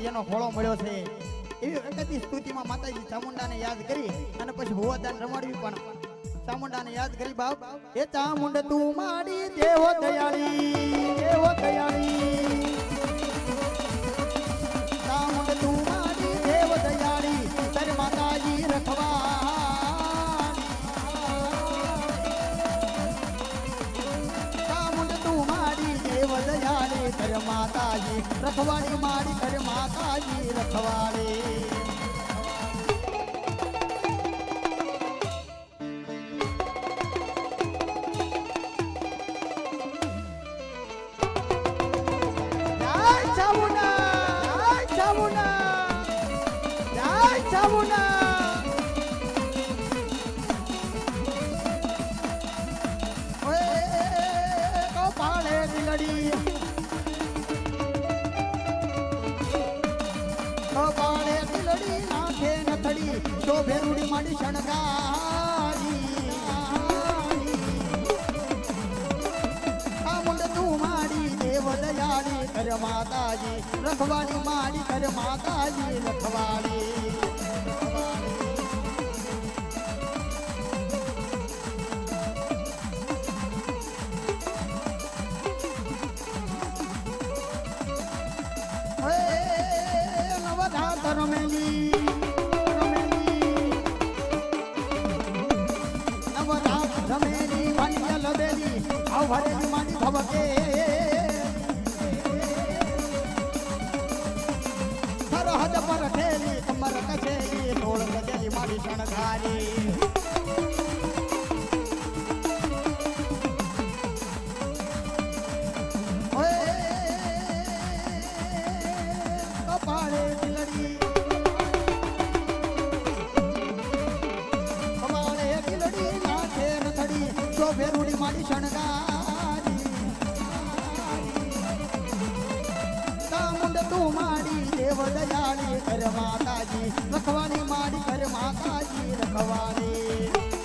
જેનો ખોળો મળ્યો છે એવી વખતની સ્તુતિમાં માતાજી ચામુંડાને યાદ કરી અને પછી ભુવદાન રમાડવી પણ ચામુંડાને યાદ કરી બાપ એ ચામુંડ તું માડી દેવો દયાળી ચામુંડ તું માડી દેવ દયાળી તારી માતાજી રખવાળી ચામુંડ તું માડી દેવ દયાળી તારી માતાજી રખવાળી માડી તારી માતાજી રખવાળી ભેરુડી માડી શણગારી ચામુંડ તું માડી દેવ દયાળી કર માતાજી રખવાડી માડી કર માતાજી રખવાડી નવધા તરમેલી રમેલી માની લબેલી આવ ભરેલી માની ભવકે સરહદ પર ઠેલી કમર કચેલી તોળ ગજેલી મારી શણગારી કપાળે દિલડી ભેરુડી માડી શણગારી ચામુંડ તું માડી દેવ દયાળી કર માતાજી રખવાડી માડી કર માતાજી રખવાડી